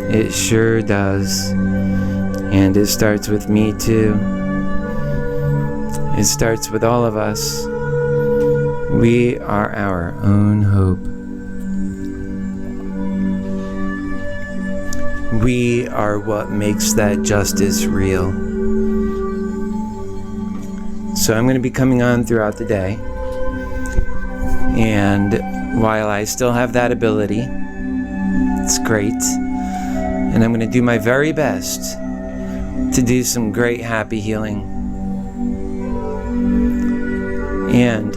It sure does. And it starts with me too. It starts with all of us. We are our own hope. We are what makes that justice real. So I'm going to be coming on throughout the day. And while I still have that ability, it's great. And I'm going to do my very best to do some great happy healing. And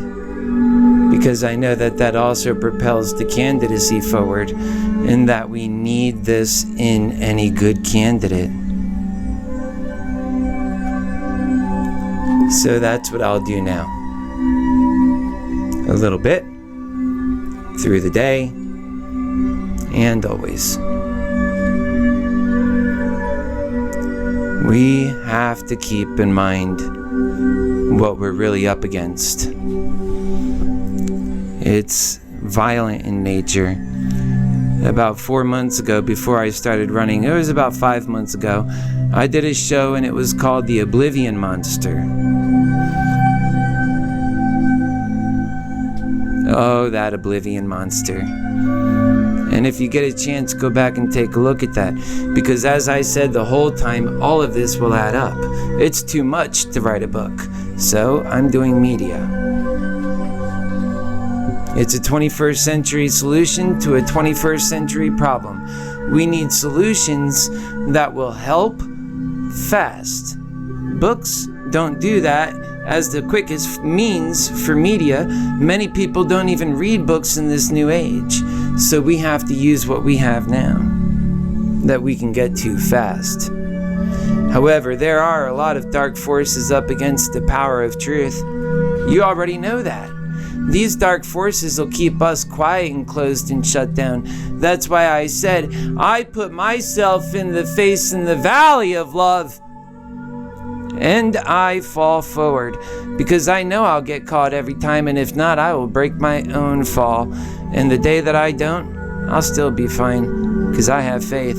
because I know that that also propels the candidacy forward, and that we need this in any good candidate. So that's what I'll do now. A little bit through the day and always. We have to keep in mind what we're really up against. It's violent in nature. About 4 months ago, before I started running, it was about 5 months ago, I did a show and it was called The Oblivion Monster. Oh, that Oblivion Monster. And if you get a chance, go back and take a look at that. Because as I said the whole time, all of this will add up. It's too much to write a book. So I'm doing media. It's a 21st century solution to a 21st century problem. We need solutions that will help fast. Books don't do that as the quickest means for media. Many people don't even read books in this new age. So we have to use what we have now that we can get to fast. However, there are a lot of dark forces up against the power of truth. You already know that. These dark forces will keep us quiet and closed and shut down. That's why I said, I put myself in the face in the valley of love. And I fall forward, because I know I'll get caught every time, and if not, I will break my own fall. And the day that I don't, I'll still be fine, because I have faith.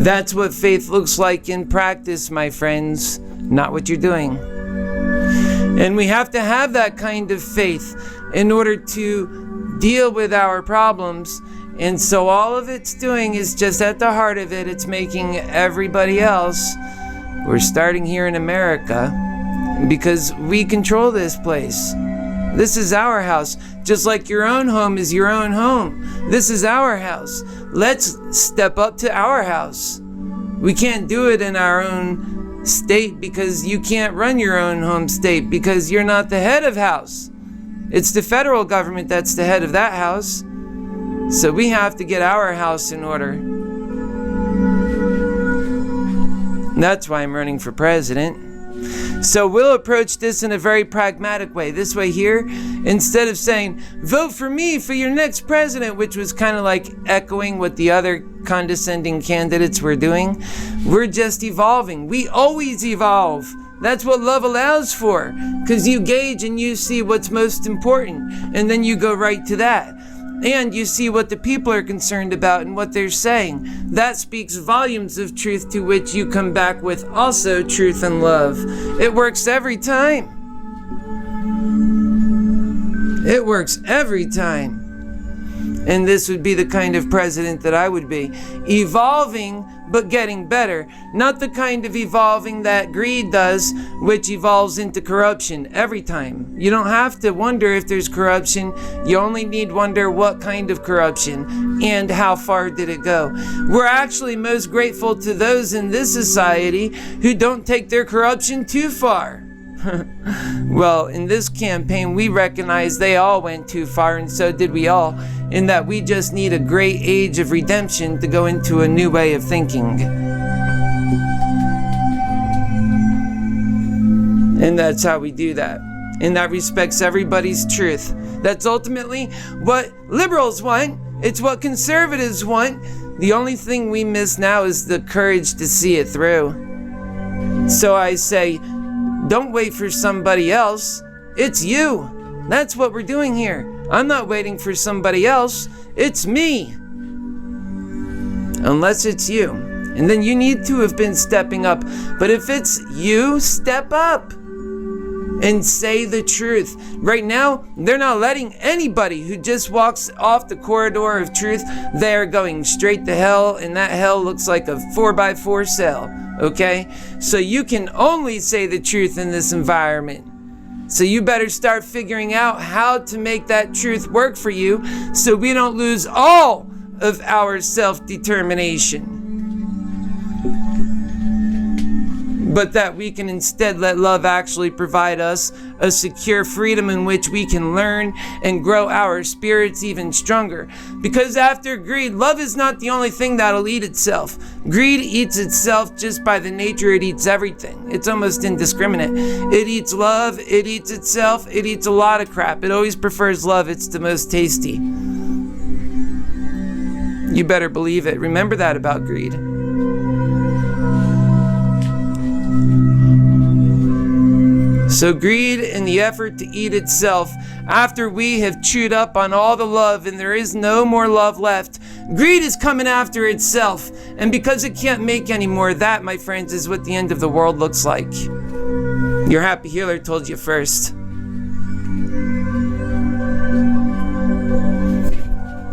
That's what faith looks like in practice, my friends, not what you're doing. And we have to have that kind of faith in order to deal with our problems. And so all of it's doing is just at the heart of it, it's making everybody else. We're starting here in America because we control this place. This is our house, just like your own home is your own home. This is our house. Let's step up to our house. We can't do it in our own state because you can't run your own home state because you're not the head of house. It's the federal government that's the head of that house. So we have to get our house in order. That's why I'm running for president. So we'll approach this in a very pragmatic way. This way here, instead of saying, vote for me for your next president, which was kind of like echoing what the other condescending candidates were doing, we're just evolving. We always evolve. That's what love allows for, because you gauge and you see what's most important, and then you go right to that. And you see what the people are concerned about and what they're saying. That speaks volumes of truth, to which you come back with also truth and love. It works every time. It works every time. And this would be the kind of president that I would be. Evolving, but getting better. Not the kind of evolving that greed does, which evolves into corruption every time. You don't have to wonder if there's corruption. You only need wonder what kind of corruption and how far did it go. We're actually most grateful to those in this society who don't take their corruption too far. Well, in this campaign, we recognize they all went too far, and so did we all, in that we just need a great age of redemption to go into a new way of thinking. And that's how we do that. And that respects everybody's truth. That's ultimately what liberals want. It's what conservatives want. The only thing we miss now is the courage to see it through. So I say, don't wait for somebody else. It's you. That's what we're doing here. I'm not waiting for somebody else. It's me. Unless it's you. And then you need to have been stepping up. But if it's you, step up and say the truth. Right now, they're not letting anybody who just walks off the corridor of truth, they're going straight to hell, and that hell looks like a 4x4 cell, okay? So you can only say the truth in this environment. So you better start figuring out how to make that truth work for you so we don't lose all of our self-determination. But that we can instead let love actually provide us a secure freedom in which we can learn and grow our spirits even stronger. Because after greed, love is not the only thing that'll eat itself. Greed eats itself just by the nature it eats everything. It's almost indiscriminate. It eats love, it eats itself, it eats a lot of crap. It always prefers love, it's the most tasty. You better believe it. Remember that about greed. So greed in the effort to eat itself, after we have chewed up on all the love and there is no more love left, greed is coming after itself. And because it can't make any more, that, my friends, is what the end of the world looks like. Your happy healer told you first.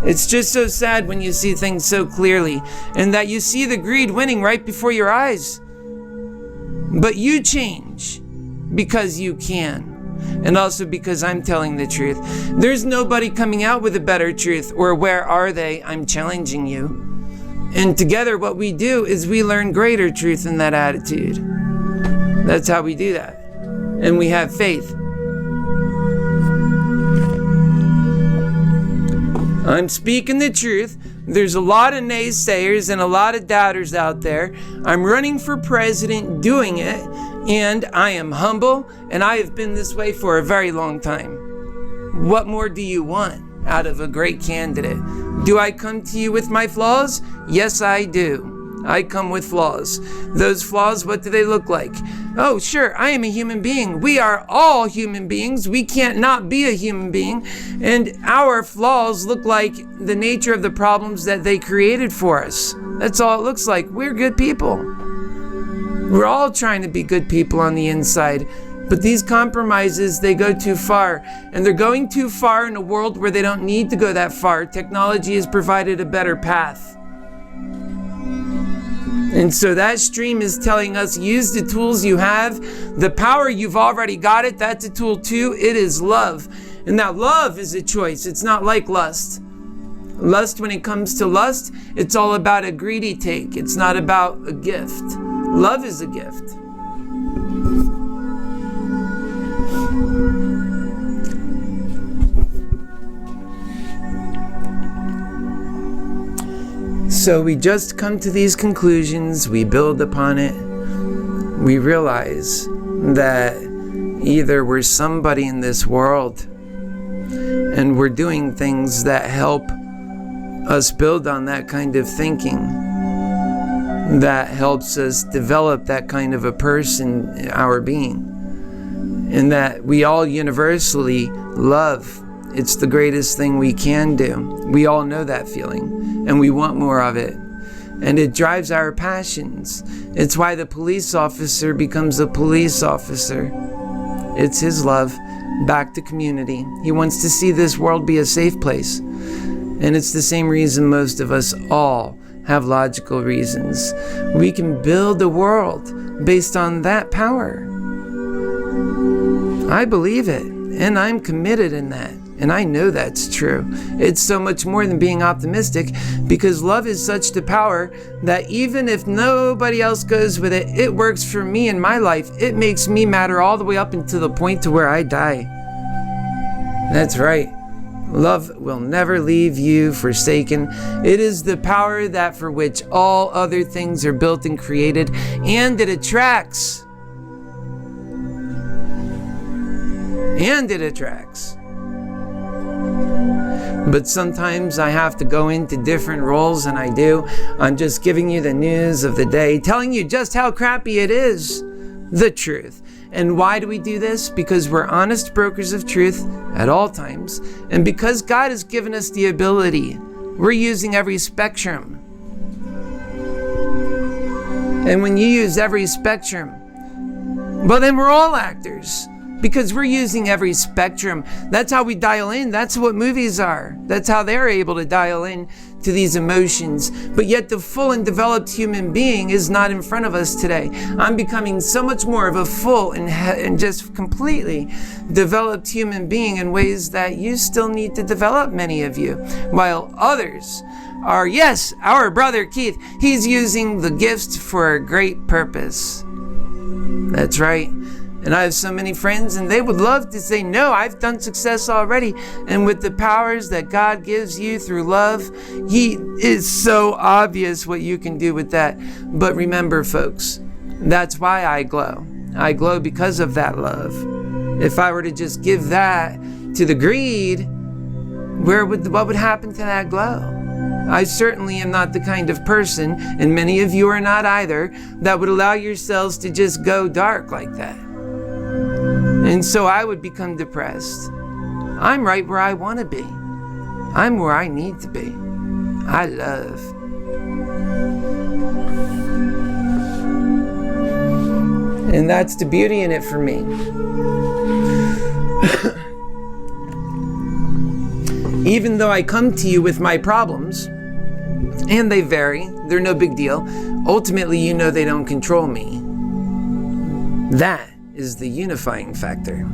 It's just so sad when you see things so clearly and that you see the greed winning right before your eyes. But you change. Because you can. And also because I'm telling the truth. There's nobody coming out with a better truth. Or where are they? I'm challenging you. And together what we do is we learn greater truth in that attitude. That's how we do that. And we have faith. I'm speaking the truth. There's a lot of naysayers and a lot of doubters out there. I'm running for president doing it. And I am humble, and I have been this way for a very long time. What more do you want out of a great candidate? Do I come to you with my flaws? Yes, I do. I come with flaws. Those flaws, what do they look like? Oh, sure, I am a human being. We are all human beings. We can't not be a human being. And our flaws look like the nature of the problems that they created for us. That's all it looks like. We're good people. We're all trying to be good people on the inside, but these compromises, they go too far, and they're going too far in a world where they don't need to go that far. Technology has provided a better path. And so that stream is telling us, use the tools you have. The power, you've already got it. That's a tool too. It is love. And that love is a choice. It's not like lust. Lust, when it comes to lust, it's all about a greedy take. It's not about a gift. Love is a gift. So we just come to these conclusions, we build upon it, we realize that either we're somebody in this world and we're doing things that help us build on that kind of thinking, that helps us develop that kind of a person, our being, and that we all universally love. It's the greatest thing we can do. We all know that feeling, and we want more of it. And it drives our passions. It's why the police officer becomes a police officer. It's his love back to community. He wants to see this world be a safe place. And it's the same reason most of us all have logical reasons. We can build a world based on that power. I believe it, and I'm committed in that, and I know that's true. It's so much more than being optimistic, because love is such the power that even if nobody else goes with it, it works for me in my life. It makes me matter all the way up until the point to where I die. That's right. Love will never leave you forsaken. It is the power that for which all other things are built and created, and it attracts. And it attracts. But sometimes I have to go into different roles, and I do. I'm just giving you the news of the day, telling you just how crappy it is. The truth. And why do we do this? Because we're honest brokers of truth at all times. And because God has given us the ability, we're using every spectrum. And when you use every spectrum, well, then we're all actors. Because we're using every spectrum. That's how we dial in. That's what movies are. That's how they're able to dial in to these emotions. But yet the full and developed human being is not in front of us today. I'm becoming so much more of a full and just completely developed human being in ways that you still need to develop, many of you. While others are, yes, our brother Keith, he's using the gifts for a great purpose. That's right. And I have so many friends, and they would love to say, no, I've done success already. And with the powers that God gives you through love, He is so obvious what you can do with that. But remember, folks, that's why I glow. I glow because of that love. If I were to just give that to the greed, what would happen to that glow? I certainly am not the kind of person, and many of you are not either, that would allow yourselves to just go dark like that. And so I would become depressed. I'm right where I want to be. I'm where I need to be. I love. And that's the beauty in it for me. Even though I come to you with my problems, and they vary, they're no big deal, ultimately you know they don't control me. That is the unifying factor.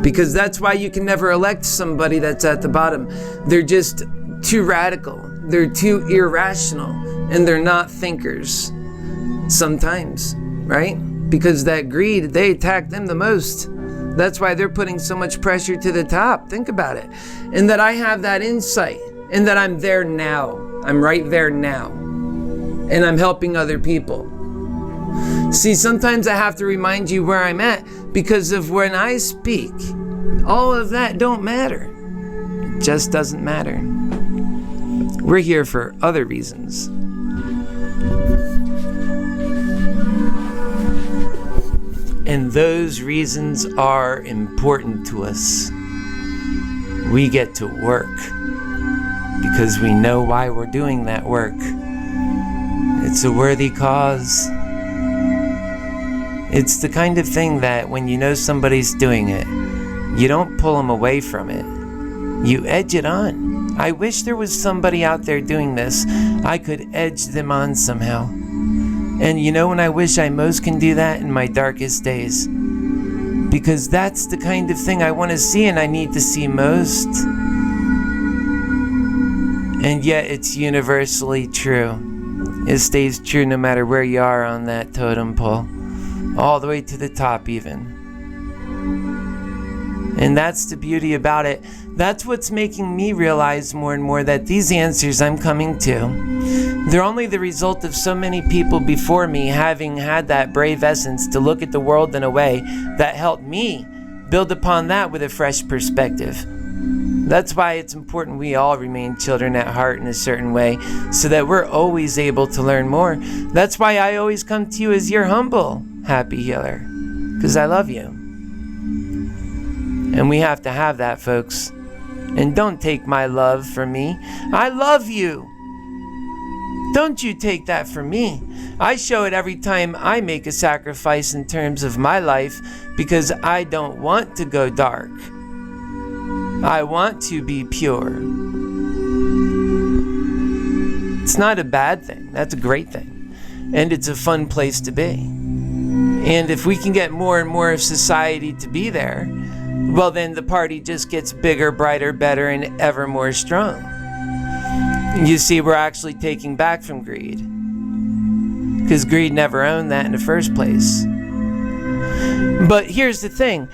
Because that's why you can never elect somebody that's at the bottom. They're just too radical. They're too irrational. And they're not thinkers. Sometimes, right? Because that greed, they attack them the most. That's why they're putting so much pressure to the top. Think about it. And that I have that insight. And that I'm there now. I'm right there now. And I'm helping other people. See, sometimes I have to remind you where I'm at, because of when I speak, all of that don't matter. It just doesn't matter. We're here for other reasons. And those reasons are important to us. We get to work because we know why we're doing that work. It's a worthy cause. It's the kind of thing that when you know somebody's doing it, you don't pull them away from it. You edge it on. I wish there was somebody out there doing this. I could edge them on somehow. And you know when I wish I most can do that? In my darkest days. Because that's the kind of thing I want to see and I need to see most. And yet it's universally true. It stays true no matter where you are on that totem pole. All the way to the top even. And that's the beauty about it. That's what's making me realize more and more that these answers I'm coming to, they're only the result of so many people before me having had that brave essence to look at the world in a way that helped me build upon that with a fresh perspective. That's why it's important we all remain children at heart in a certain way, so that we're always able to learn more. That's why I always come to you as your humble happy healer, because I love you. And we have to have that, folks. And don't take my love from me. I love you. Don't you take that from me. I show it every time I make a sacrifice in terms of my life, because I don't want to go dark. I want to be pure. It's not a bad thing. That's a great thing. And it's a fun place to be. And if we can get more and more of society to be there, well, then the party just gets bigger, brighter, better, and ever more strong. You see, we're actually taking back from greed. Because greed never owned that in the first place. But here's the thing.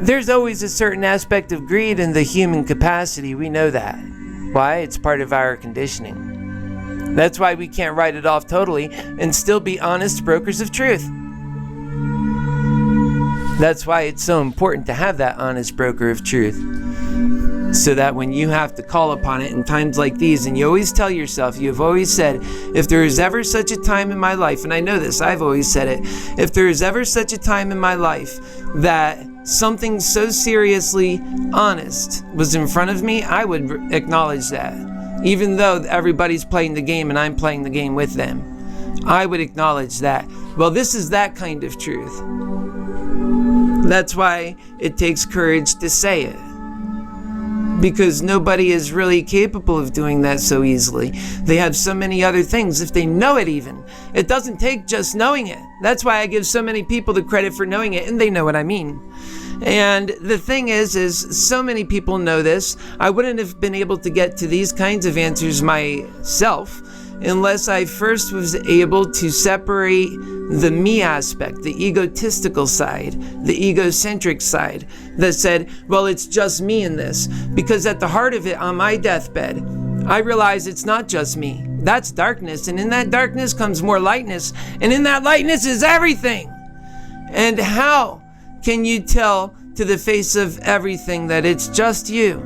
There's always a certain aspect of greed in the human capacity. We know that. Why? It's part of our conditioning. That's why we can't write it off totally and still be honest brokers of truth. That's why it's so important to have that honest broker of truth. so that when you have to call upon it in times like these, and you always tell yourself, you've always said, if there is ever such a time in my life, and I know this, I've always said it, if there is ever such a time in my life that something so seriously honest was in front of me, I would acknowledge that. Even though everybody's playing the game and I'm playing the game with them, I would acknowledge that. Well, this is that kind of truth. That's why it takes courage to say it. Because nobody is really capable of doing that so easily. They have so many other things, if they know it even. It doesn't take just knowing it. That's why I give so many people the credit for knowing it, and they know what I mean. And the thing is so many people know this. I wouldn't have been able to get to these kinds of answers myself unless I first was able to separate the me aspect, the egotistical side, the egocentric side that said, well, it's just me in this. Because at the heart of it, on my deathbed, I realize it's not just me. That's darkness. And in that darkness comes more lightness. And in that lightness is everything. And how can you tell to the face of everything that it's just you?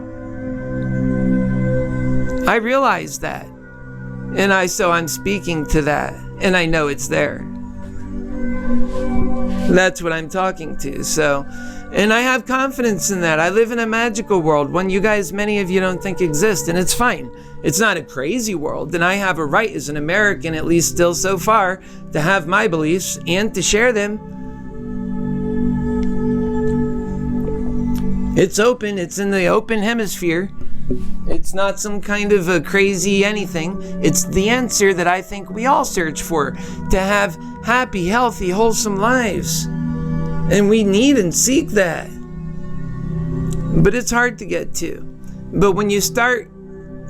I realize that. And so I'm speaking to that, and I know it's there. That's what I'm talking to. So, and I have confidence in that. I live in a magical world, one you guys, many of you don't think exists, and it's fine. It's not a crazy world, and I have a right as an American, at least still so far, to have my beliefs and to share them. It's open. It's in the open hemisphere. It's not some kind of a crazy anything. It's the answer that I think we all search for, to have happy, healthy, wholesome lives. And we need and seek that. But it's hard to get to. But when you start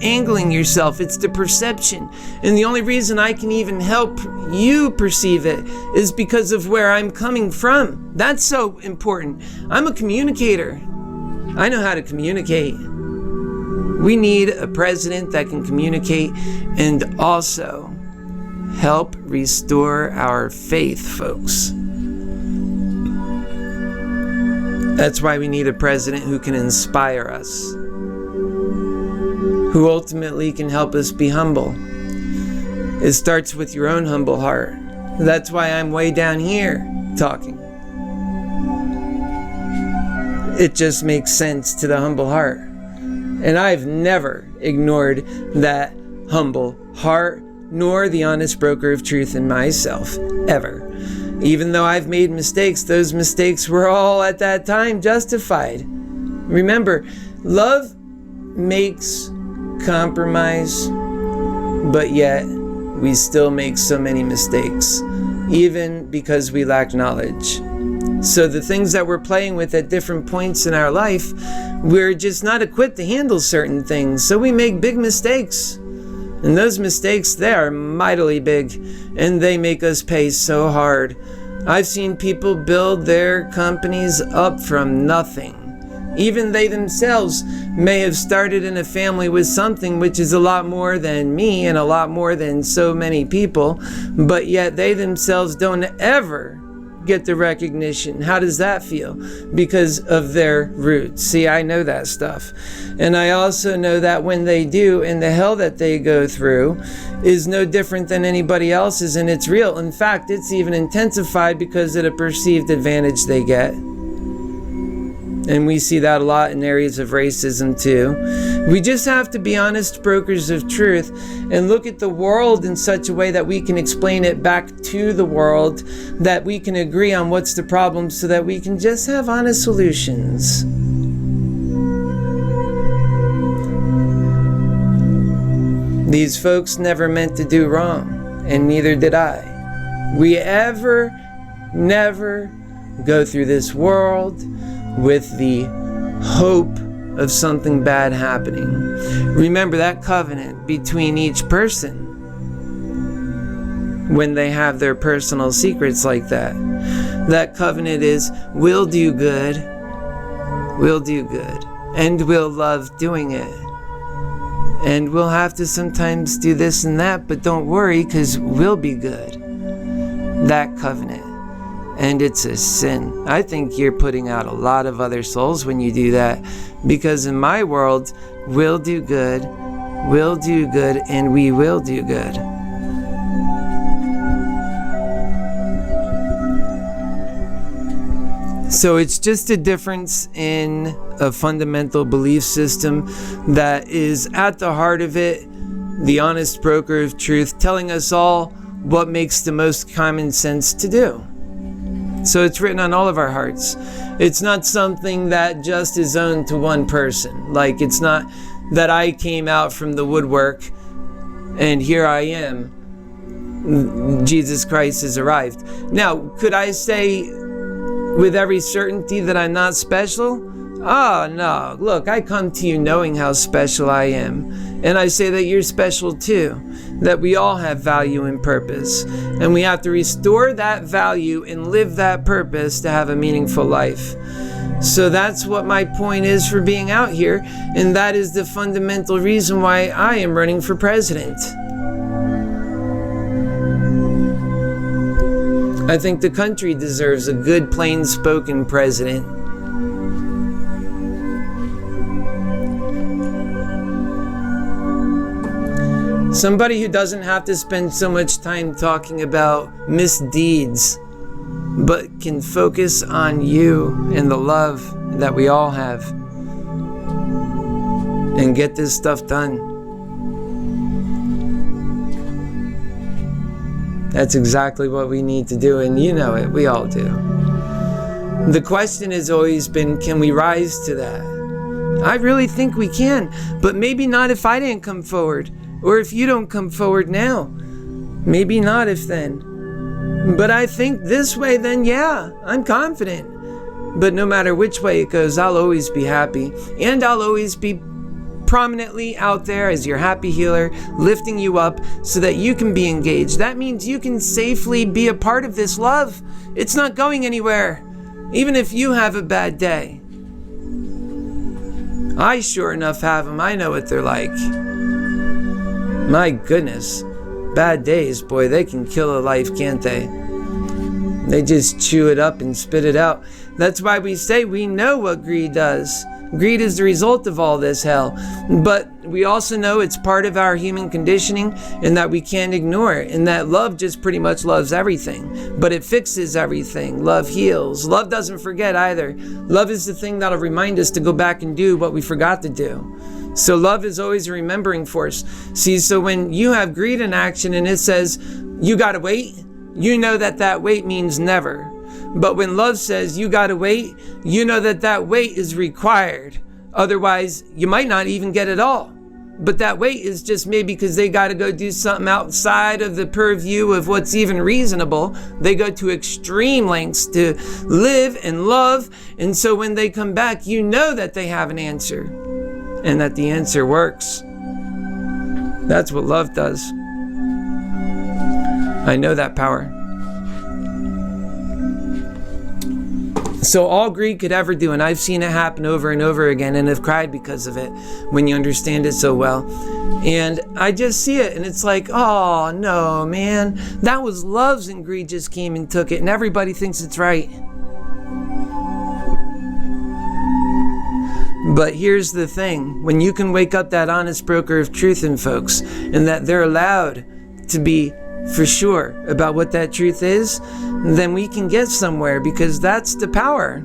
angling yourself, it's the perception. And the only reason I can even help you perceive it is because of where I'm coming from. That's so important. I'm a communicator. I know how to communicate. We need a president that can communicate and also help restore our faith, folks. That's why we need a president who can inspire us, who ultimately can help us be humble. It starts with your own humble heart. That's why I'm way down here talking. It just makes sense to the humble heart. And I've never ignored that humble heart, nor the honest broker of truth in myself, ever. Even though I've made mistakes, those mistakes were all at that time justified. Remember, love makes compromise, but yet we still make so many mistakes, even because we lack knowledge. So the things that we're playing with at different points in our life, we're just not equipped to handle certain things. So we make big mistakes. And those mistakes, they are mightily big. And they make us pay so hard. I've seen people build their companies up from nothing. Even they themselves may have started in a family with something which is a lot more than me and a lot more than so many people. But yet they themselves don't ever get the recognition. How does that feel? Because of their roots. See, I know that stuff. And I also know that when they do, and the hell that they go through is no different than anybody else's, and it's real. In fact, it's even intensified because of the perceived advantage they get. And we see that a lot in areas of racism too. We just have to be honest brokers of truth and look at the world in such a way that we can explain it back to the world, that we can agree on what's the problem so that we can just have honest solutions. These folks never meant to do wrong, and neither did I. We never go through this world with the hope of something bad happening. Remember that covenant between each person when they have their personal secrets like that. That covenant is, we'll do good, and we'll love doing it. And we'll have to sometimes do this and that, but don't worry, because we'll be good. That covenant. and it's a sin. I think you're putting out a lot of other souls when you do that, because in my world, we'll do good, and we will do good. So it's just a difference in a fundamental belief system that is at the heart of it, the honest broker of truth, telling us all what makes the most common sense to do. So it's written on all of our hearts. It's not something that just is owned to one person. Like, it's not that I came out from the woodwork and here I am. Jesus Christ has arrived. Now, could I say with every certainty that I'm not special? Oh, no. Look, I come to you knowing how special I am. And I say that you're special too. That we all have value and purpose. And we have to restore that value and live that purpose to have a meaningful life. So that's what my point is for being out here. And that is the fundamental reason why I am running for president. I think the country deserves a good, plain-spoken president. Somebody who doesn't have to spend so much time talking about misdeeds, but can focus on you and the love that we all have and get this stuff done. That's exactly what we need to do, and you know it, we all do. The question has always been, can we rise to that? I really think we can, but maybe not if I didn't come forward, or if you don't come forward now. Maybe not if then. But I think this way, then yeah, I'm confident. But no matter which way it goes, I'll always be happy, and I'll always be prominently out there as your happy healer, lifting you up so that you can be engaged. That means you can safely be a part of this love. It's not going anywhere, even if you have a bad day. I sure enough have them. I know what they're like. My goodness, bad days, boy, they can kill a life, can't they? They just chew it up and spit it out. That's why we say we know what greed does. Greed is the result of all this hell. But we also know it's part of our human conditioning and that we can't ignore it. And that love just pretty much loves everything. But it fixes everything. Love heals. Love doesn't forget either. Love is the thing that'll remind us to go back and do what we forgot to do. So love is always a remembering force. See, so when you have greed in action and it says, you gotta wait, you know that that wait means never. But when love says you gotta wait, you know that that wait is required. Otherwise, you might not even get it all. But that wait is just maybe because they gotta go do something outside of the purview of what's even reasonable. They go to extreme lengths to live and love. And so when they come back, you know that they have an answer and that the answer works. That's what love does. I know that power. So all greed could ever do, and I've seen it happen over and over again and have cried because of it when you understand it so well. And I just see it and it's like, oh no, man, that was love's and greed just came and took it and everybody thinks it's right. But here's the thing, when you can wake up that honest broker of truth in folks and that they're allowed to be for sure about what that truth is, then we can get somewhere, because that's the power.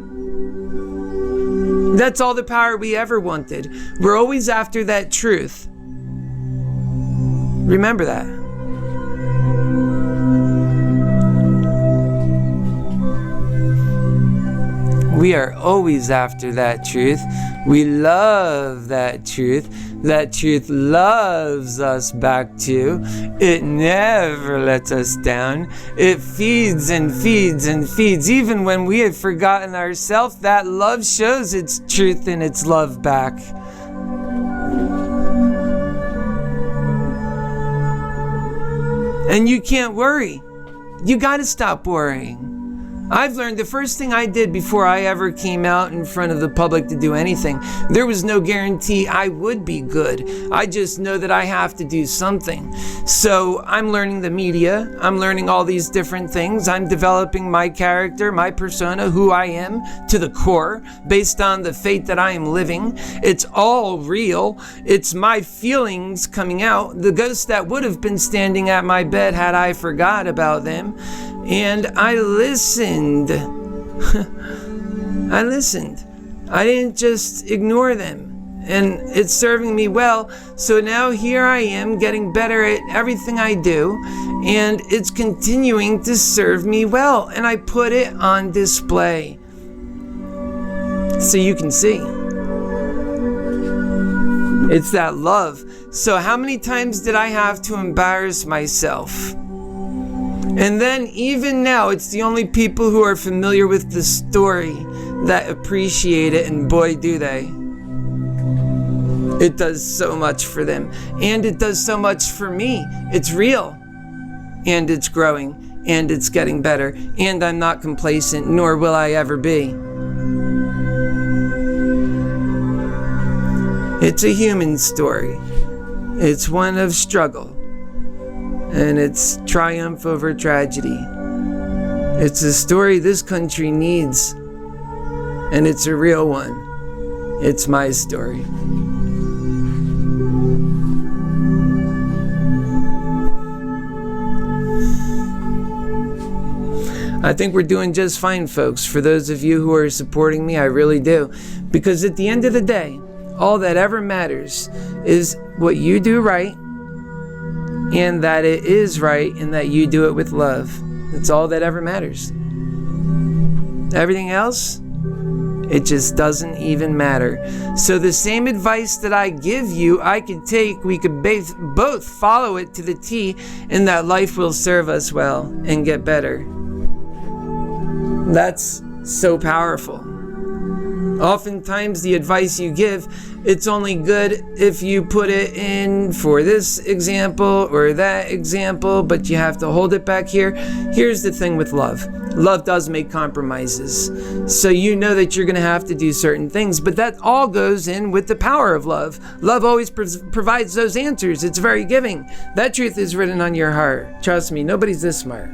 That's all the power we ever wanted. We're always after that truth. Remember that. We are always after that truth. We love that truth. That truth loves us back too. It never lets us down. It feeds and feeds and feeds. Even when we have forgotten ourselves, that love shows its truth and its love back. And you can't worry. You gotta stop worrying. I've learned the first thing I did before I ever came out in front of the public to do anything, there was no guarantee I would be good. I just know that I have to do something. So I'm learning the media. I'm learning all these different things. I'm developing my character, my persona, who I am to the core based on the fate that I am living. It's all real. It's my feelings coming out. The ghosts that would have been standing at my bed had I forgot about them. And I listened. I listened. I didn't just ignore them. And it's serving me well. So now here I am getting better at everything I do. And it's continuing to serve me well. And I put it on display so you can see. It's that love. So how many times did I have to embarrass myself? And then even now, it's the only people who are familiar with the story that appreciate it, and boy do they. It does so much for them, and it does so much for me. It's real, and it's growing, and it's getting better, and I'm not complacent, nor will I ever be. It's a human story. It's one of struggle. And it's triumph over tragedy. It's a story this country needs. And it's a real one. It's my story. I think we're doing just fine, folks. For those of you who are supporting me, I really do. Because at the end of the day, all that ever matters is what you do right, and that it is right, and that you do it with love. That's all that ever matters. Everything else, it just doesn't even matter. So the same advice that I give you, I could take, we could both follow it to the T, and that life will serve us well and get better. That's so powerful. Oftentimes the advice you give, it's only good if you put it in for this example or that example, but you have to hold it back here. Here's the thing with love. Love does make compromises. So you know that you're going to have to do certain things, but that all goes in with the power of love. Love always provides those answers. It's very giving. That truth is written on your heart. Trust me, nobody's this smart.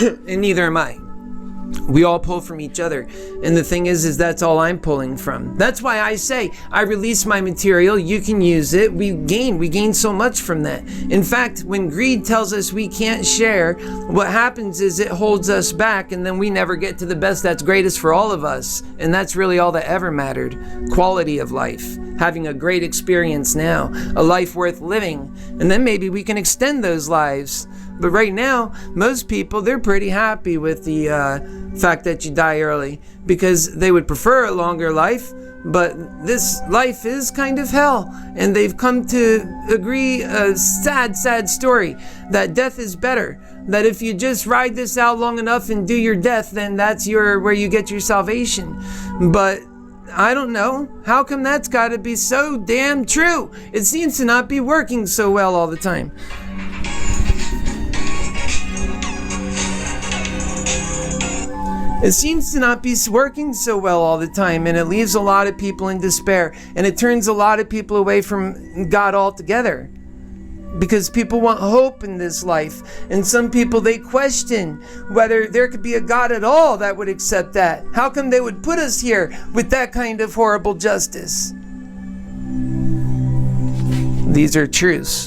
And neither am I. We all pull from each other. And the thing is that's all I'm pulling from. That's why I say, I release my material, you can use it. We gain so much from that. In fact, when greed tells us we can't share, what happens is it holds us back, and then we never get to the best that's greatest for all of us. And that's really all that ever mattered. Quality of life. Having a great experience now. A life worth living. And then maybe we can extend those lives. But right now, most people, they're pretty happy with the fact that you die early, because they would prefer a longer life, but this life is kind of hell. And they've come to agree, a sad story, that death is better. That if you just ride this out long enough and do your death, then that's where you get your salvation. But I don't know. How come that's got to be so damn true? It seems to not be working so well all the time. It seems to not be working so well all the time, and it leaves a lot of people in despair, and it turns a lot of people away from God altogether, because people want hope in this life, and some people, they question whether there could be a God at all that would accept that. How come they would put us here with that kind of horrible justice? These are truths.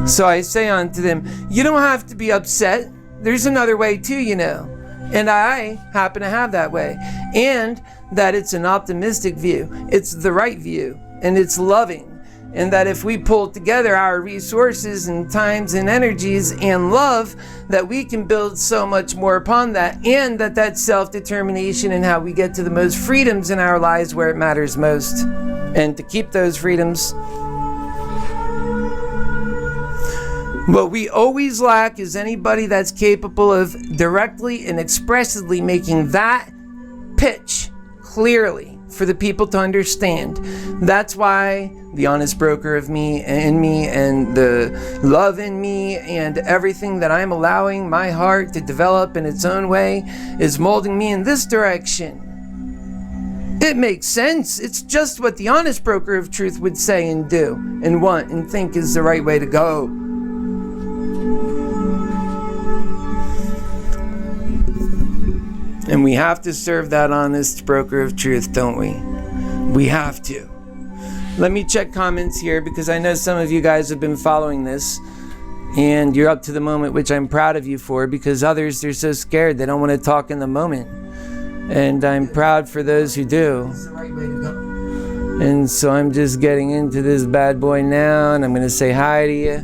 So I say unto them, you don't have to be upset. There's another way too, you know. And I happen to have that way. And that it's an optimistic view. It's the right view. And it's loving. And that if we pull together our resources and times and energies and love, that we can build so much more upon that. And that self-determination and how we get to the most freedoms in our lives where it matters most. And to keep those freedoms. What we always lack is anybody that's capable of directly and expressly making that pitch clearly for the people to understand. That's why the honest broker of me and the love in me and everything that I'm allowing my heart to develop in its own way is molding me in this direction. It makes sense. It's just what the honest broker of truth would say and do and want and think is the right way to go. And we have to serve that honest broker of truth, don't we? We have to. Let me check comments here because I know some of you guys have been following this and you're up to the moment, which I'm proud of you for, because others, they're so scared they don't want to talk in the moment. And I'm proud for those who do. It's the right way to go. And so I'm just getting into this bad boy now, and I'm going to say hi to you.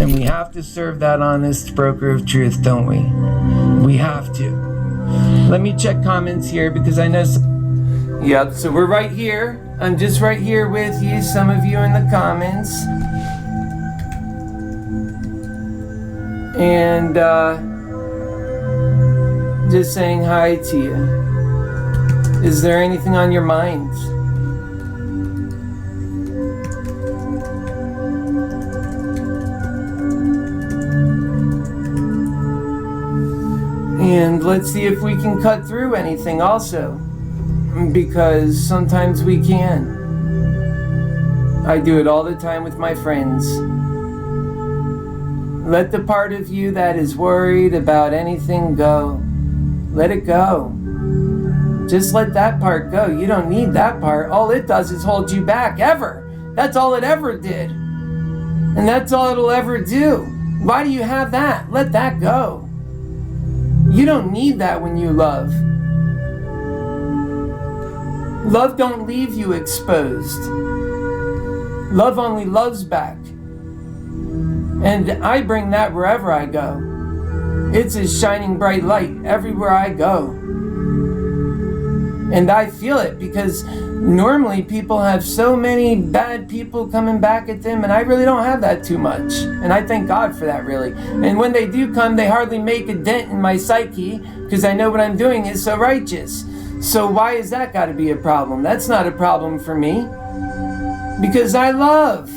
And we have to serve that honest broker of truth, don't we? We have to. Let me check comments here because I know yep, so we're right here. I'm just right here with you, some of you in the comments. And just saying hi to you. Is there anything on your mind? And let's see if we can cut through anything also, because sometimes we can. I do it all the time with my friends. Let the part of you that is worried about anything go. Let it go. Just let that part go. You don't need that part. All it does is hold you back, ever. That's all it ever did. And that's all it'll ever do. Why do you have that? Let that go. You don't need that when you love. Love don't leave you exposed. Love only loves back. And I bring that wherever I go. It's a shining bright light everywhere I go. And I feel it because normally people have so many bad people coming back at them, and I really don't have that too much. And I thank God for that, really. And when they do come, they hardly make a dent in my psyche because I know what I'm doing is so righteous. So why is that got to be a problem? That's not a problem for me because I love.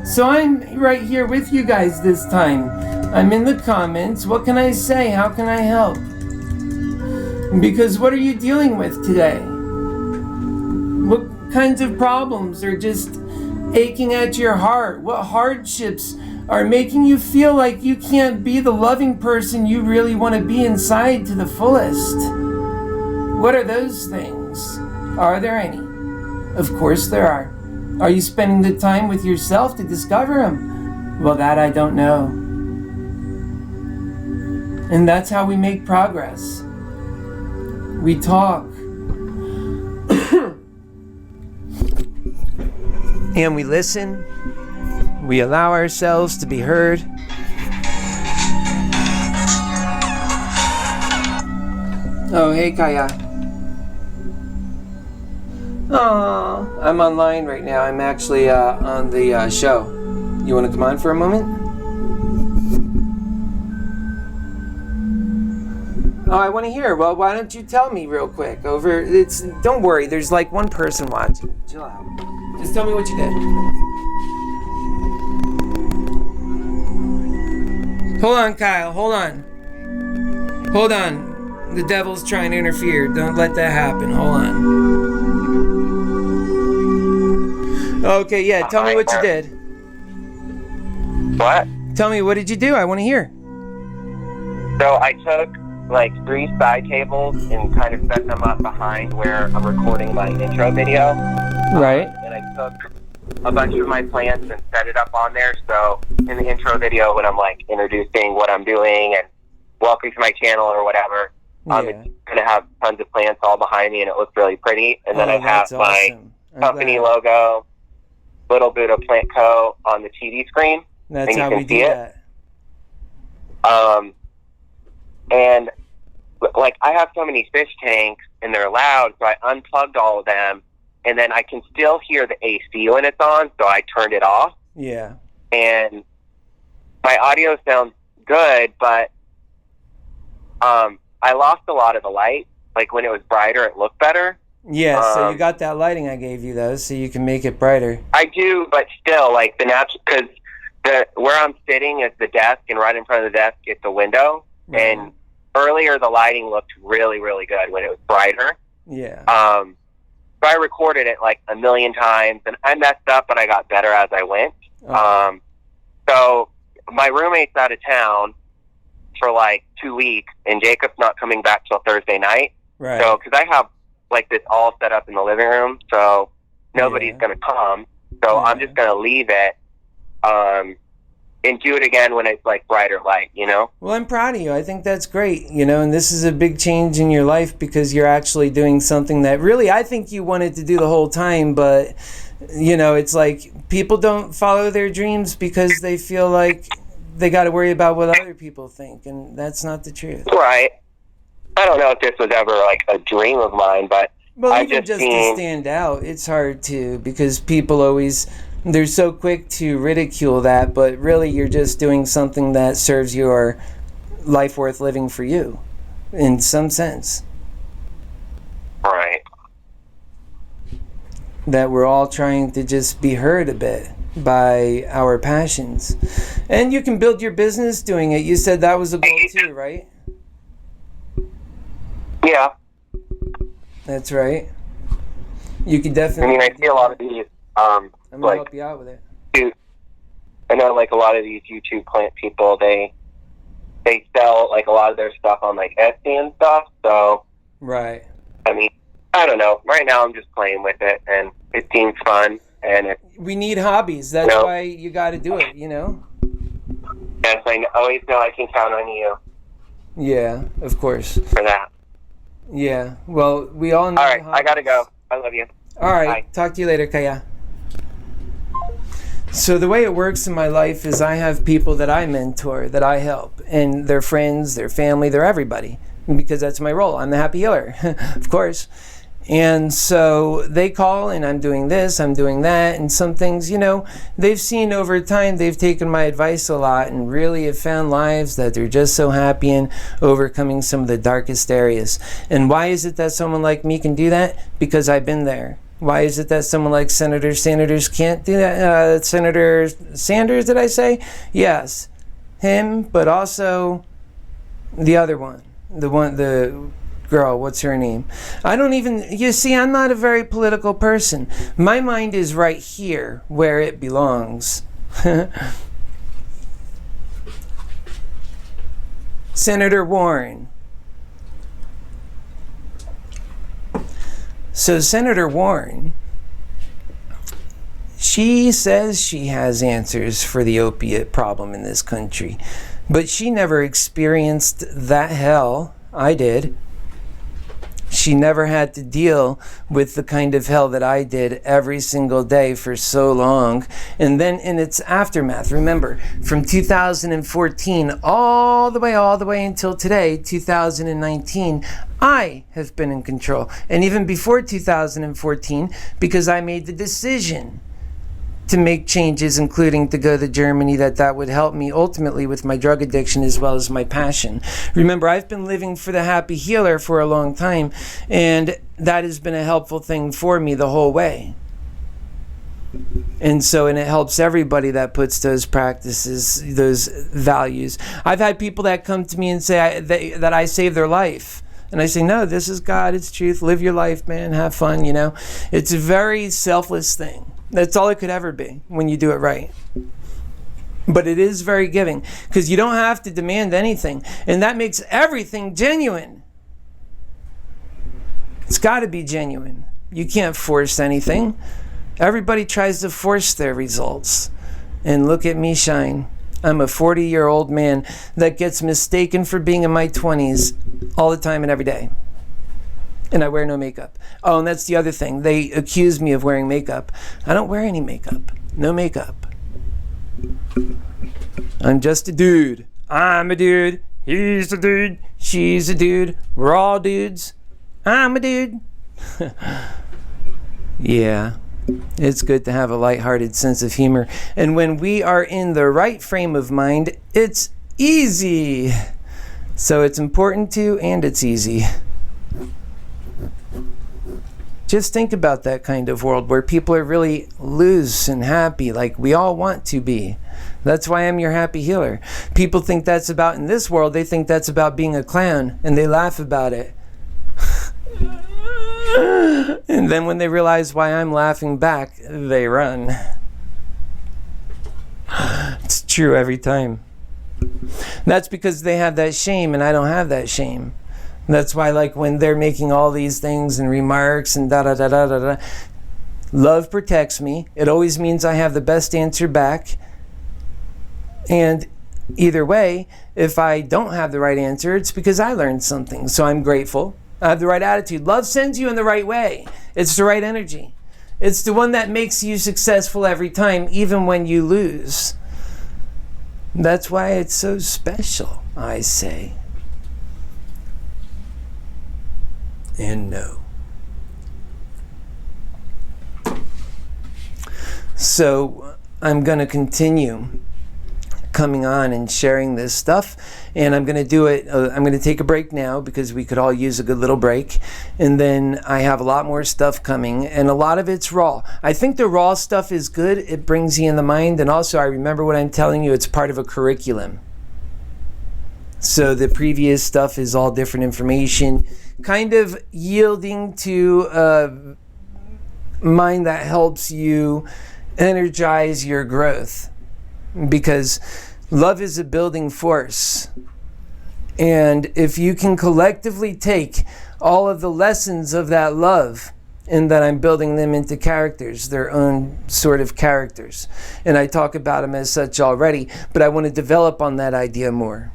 So I'm right here with you guys this time. I'm in the comments. What can I say? How can I help? Because what are you dealing with today? What kinds of problems are just aching at your heart? What hardships are making you feel like you can't be the loving person you really want to be inside to the fullest? What are those things? Are there any? Of course there are. Are you spending the time with yourself to discover them? Well, that I don't know. And that's how we make progress. We talk. And we listen. We allow ourselves to be heard. Oh, hey, Kaya. Oh, I'm online right now. I'm actually on the show. You want to come on for a moment? Oh, I want to hear. Well, why don't you tell me real quick? Don't worry. There's like one person watching. Chill out. Just tell me what you did. Hold on, Kyle. Hold on. Hold on. The devil's trying to interfere. Don't let that happen. Hold on. Okay, yeah. Tell me what you did. What? Tell me, what did you do? I want to hear. So I took like 3 side tables and kind of set them up behind where I'm recording my intro video. Right. And I took a bunch of my plants and set it up on there. So in the intro video, when I'm like introducing what I'm doing and welcome to my channel or whatever, it's going to have tons of plants all behind me and it looks really pretty. And then I have my company logo, Little Buddha Plant Co. on the TV screen. That's how we do that. And like I have so many fish tanks and they're loud, so I unplugged all of them, and then I can still hear the AC when it's on, so I turned it off. Yeah. And my audio sounds good, but I lost a lot of the light. Like when it was brighter, it looked better. Yeah, so you got that lighting I gave you, though, so you can make it brighter. I do, but still, like, the natural, because where I'm sitting is the desk, and right in front of the desk is the window. Right. And earlier, the lighting looked really, really good when it was brighter. Yeah. So I recorded it like a million times, and I messed up, but I got better as I went. Oh. So my roommate's out of town for like 2 weeks, and Jacob's not coming back till Thursday night. Right. So, because I have like this all set up in the living room, so nobody's going to come. So I'm just going to leave it, and do it again when it's like brighter light, you know? Well, I'm proud of you. I think that's great, you know, and this is a big change in your life because you're actually doing something that really I think you wanted to do the whole time, but, you know, it's like people don't follow their dreams because they feel like they got to worry about what other people think, and that's not the truth. Right. I don't know if this was ever like a dream of mine, but well, even just to stand out, it's hard to, because people always, they're so quick to ridicule that, but really you're just doing something that serves your life worth living for you, in some sense. Right. That we're all trying to just be heard a bit by our passions. And you can build your business doing it. You said that was a goal too, right? Yeah. That's right. You could definitely... I mean, I see a lot of these... I'm going to help you out with it. I know, like, a lot of these YouTube plant people, they sell, like, a lot of their stuff on, like, Etsy and stuff, so... Right. I mean, I don't know. Right now, I'm just playing with it, and it seems fun, and we need hobbies. That's why you got to do it, you know? Yes, I always know I can count on you. Yeah, of course. For that. Yeah, well, we all know. All right, I gotta go. I love you. All right, bye. Talk to you later, Kaya. So the way it works in my life is I have people that I mentor, that I help, and their friends, their family, they're everybody, because that's my role. I'm the happy healer, of course. And so they call, and I'm doing this, I'm doing that, and some things, you know, they've seen over time, they've taken my advice a lot and really have found lives that they're just so happy in, overcoming some of the darkest areas. And why is it that someone like me can do that? Because I've been there. Why is it that someone like Senator Sanders can't do that? Senator Sanders, did I say? Yes. Him, but also the other one. The girl, what's her name? I don't even, you see, I'm not a very political person. My mind is right here where it belongs. Senator Warren. So Senator Warren, she says she has answers for the opiate problem in this country, but she never experienced that hell I did. She never had to deal with the kind of hell that I did every single day for so long. And then in its aftermath, remember, from 2014 all the way until today, 2019, I have been in control. And even before 2014, because I made the decision to make changes, including to go to Germany, that would help me ultimately with my drug addiction as well as my passion. Remember, I've been living for the happy healer for a long time, and that has been a helpful thing for me the whole way. And it helps everybody that puts those practices, those values. I've had people that come to me and say that I saved their life. And I say, no, this is God, it's truth, live your life, man, have fun, you know. It's a very selfless thing. That's all it could ever be when you do it right. But it is very giving, because you don't have to demand anything. And that makes everything genuine. It's got to be genuine. You can't force anything. Everybody tries to force their results. And look at me shine. I'm a 40-year-old man that gets mistaken for being in my 20s all the time and every day. And I wear no makeup. Oh, and that's the other thing. They accuse me of wearing makeup. I don't wear any makeup. No makeup. I'm just a dude. I'm a dude. He's a dude. She's a dude. We're all dudes. I'm a dude. Yeah. It's good to have a lighthearted sense of humor. And when we are in the right frame of mind, it's easy. So it's important to, and it's easy. Just think about that kind of world where people are really loose and happy, like we all want to be. That's why I'm your happy healer. People think that's about, in this world, they think that's about being a clown, and they laugh about it. And then when they realize why I'm laughing back, they run. It's true every time. That's because they have that shame, and I don't have that shame. That's why, like, when they're making all these things and remarks and da-da-da-da-da-da, love protects me. It always means I have the best answer back. And either way, if I don't have the right answer, it's because I learned something. So I'm grateful. I have the right attitude. Love sends you in the right way. It's the right energy. It's the one that makes you successful every time, even when you lose. That's why it's so special, I say. And no. So I'm going to continue coming on and sharing this stuff, and I'm going to do it. I'm going to take a break now because we could all use a good little break, and then I have a lot more stuff coming, and a lot of it's raw. I think the raw stuff is good. It brings you in the mind, and also I remember what I'm telling you. It's part of a curriculum. So the previous stuff is all different information, kind of yielding to a mind that helps you energize your growth. Because love is a building force. And if you can collectively take all of the lessons of that love, and that I'm building them into characters, their own sort of characters. And I talk about them as such already, but I want to develop on that idea more.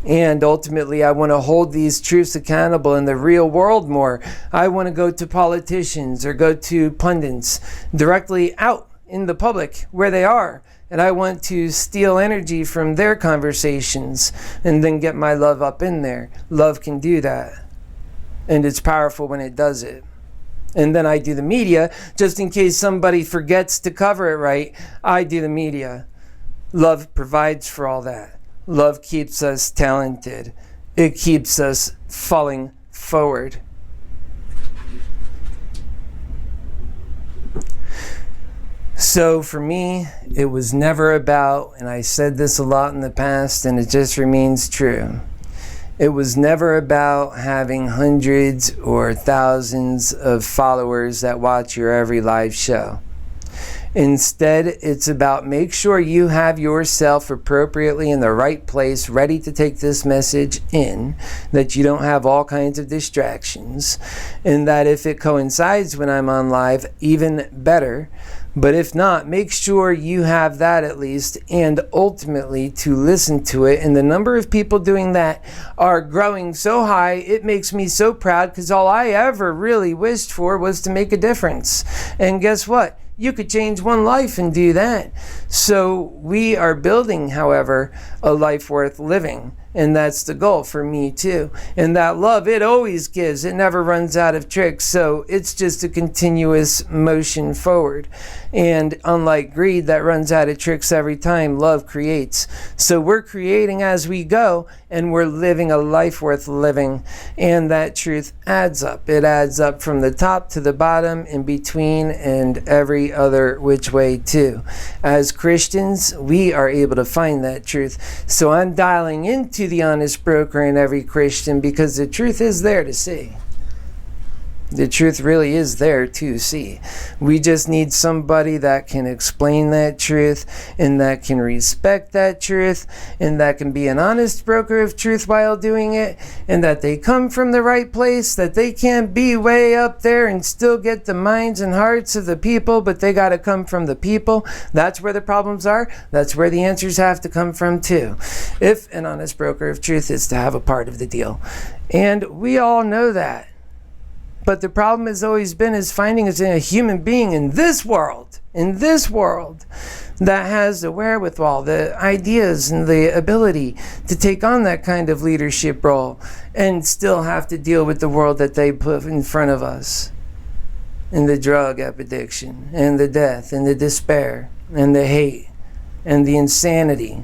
And ultimately, I want to hold these truths accountable in the real world more. I want to go to politicians or go to pundits directly out in the public where they are. And I want to steal energy from their conversations and then get my love up in there. Love can do that. And it's powerful when it does it. And then I do the media, just in case somebody forgets to cover it right. I do the media. Love provides for all that. Love keeps us talented. It keeps us falling forward. So for me, it was never about, and I said this a lot in the past, and it just remains true. It was never about having hundreds or thousands of followers that watch your every live show. Instead, it's about make sure you have yourself appropriately in the right place, ready to take this message in, that you don't have all kinds of distractions, and that if it coincides when I'm on live, even better. But if not, make sure you have that at least, and ultimately to listen to it. And the number of people doing that are growing so high, it makes me so proud, because all I ever really wished for was to make a difference. And guess what? You could change one life and do that. So we are building, however, a life worth living. And that's the goal for me too. And that love, it always gives. It never runs out of tricks. So it's just a continuous motion forward. And unlike greed that runs out of tricks every time, love creates. So we're creating as we go, and we're living a life worth living. And that truth adds up. It adds up from the top to the bottom, in between, and every other which way too. As Christians, we are able to find that truth. So I'm dialing into the honest broker in every Christian, because the truth is there to see. The truth really is there to see. We just need somebody that can explain that truth, and that can respect that truth, and that can be an honest broker of truth while doing it, and that they come from the right place, that they can't be way up there and still get the minds and hearts of the people, but they got to come from the people. That's where the problems are. That's where the answers have to come from too, if an honest broker of truth is to have a part of the deal. And we all know that. But the problem has always been is finding us in a human being in this world, that has the wherewithal, the ideas, and the ability to take on that kind of leadership role and still have to deal with the world that they put in front of us. And the drug addiction, and the death, and the despair, and the hate, and the insanity,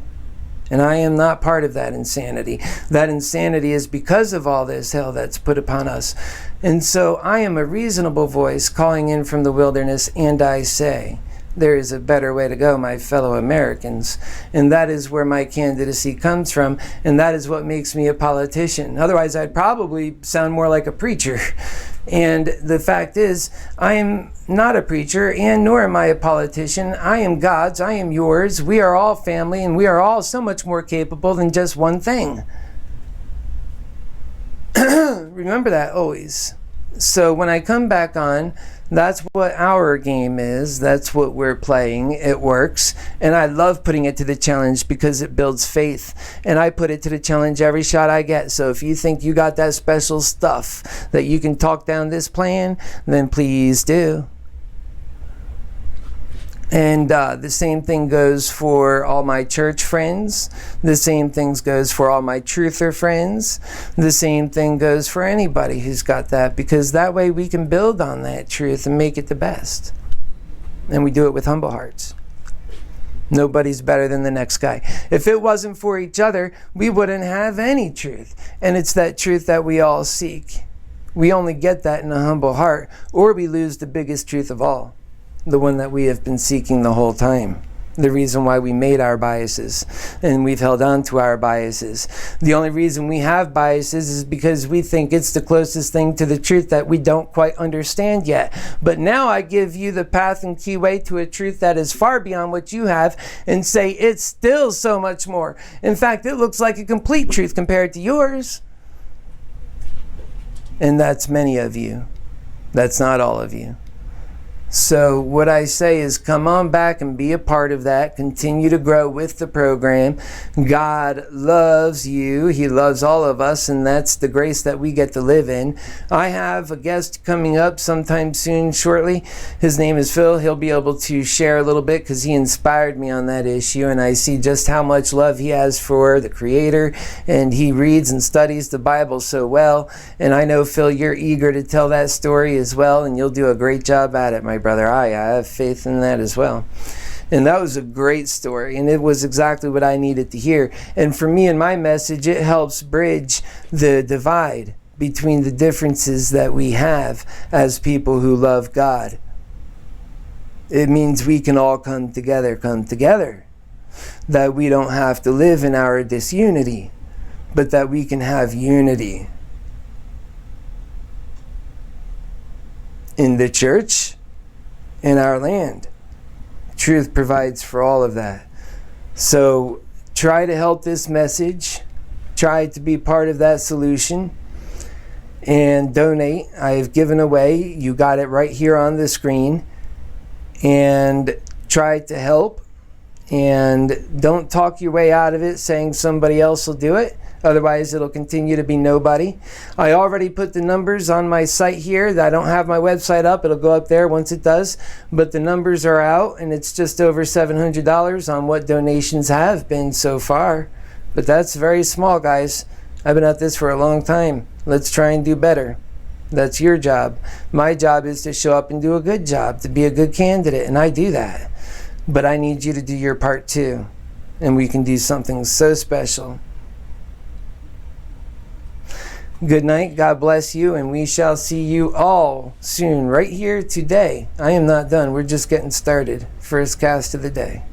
And I am not part of that insanity. That insanity is because of all this hell that's put upon us. And so I am a reasonable voice calling in from the wilderness, and I say, there is a better way to go, my fellow Americans. And that is where my candidacy comes from, and that is what makes me a politician. Otherwise, I'd probably sound more like a preacher. And the fact is, I am not a preacher, and nor am I a politician. I am God's, I am yours. We are all family, and we are all so much more capable than just one thing. Remember that always. So when I come back on, that's what our game is. That's what we're playing. It works. And I love putting it to the challenge because it builds faith. And I put it to the challenge every shot I get. So if you think you got that special stuff that you can talk down this plan, then please do. And the same thing goes for all my church friends. The same thing goes for all my truther friends. The same thing goes for anybody who's got that, because that way we can build on that truth and make it the best. And we do it with humble hearts. Nobody's better than the next guy. If it wasn't for each other, we wouldn't have any truth. And it's that truth that we all seek. We only get that in a humble heart, or we lose the biggest truth of all. The one that we have been seeking the whole time. The reason why we made our biases, and we've held on to our biases. The only reason we have biases is because we think it's the closest thing to the truth that we don't quite understand yet. But now I give you the path and key way to a truth that is far beyond what you have, and say it's still so much more. In fact, it looks like a complete truth compared to yours. And that's many of you. That's not all of you. So what I say is, come on back and be a part of that. Continue to grow with the program. God loves you. He loves all of us, and that's the grace that we get to live in. I have a guest coming up sometime soon, shortly. His name is Phil. He'll be able to share a little bit because he inspired me on that issue, and I see just how much love he has for the Creator, and he reads and studies the Bible so well. And I know, Phil, you're eager to tell that story as well, and you'll do a great job at it, my brother. I have faith in that as well. And that was a great story, and it was exactly what I needed to hear. And for me and my message, it helps bridge the divide between the differences that we have as people who love God. It means we can all come together. That we don't have to live in our disunity, but that we can have unity. In the church, in our land. Truth provides for all of that. So try to help this message. Try to be part of that solution. And donate. I have given away. You got it right here on the screen. And try to help. And don't talk your way out of it saying somebody else will do it. Otherwise, it'll continue to be nobody. I already put the numbers on my site here. I don't have my website up. It'll go up there once it does. But the numbers are out, and it's just over $700 on what donations have been so far. But that's very small, guys. I've been at this for a long time. Let's try and do better. That's your job. My job is to show up and do a good job, to be a good candidate, and I do that. But I need you to do your part too. And we can do something so special. Good night. God bless you, and we shall see you all soon, right here today. I am not done. We're just getting started. First cast of the day.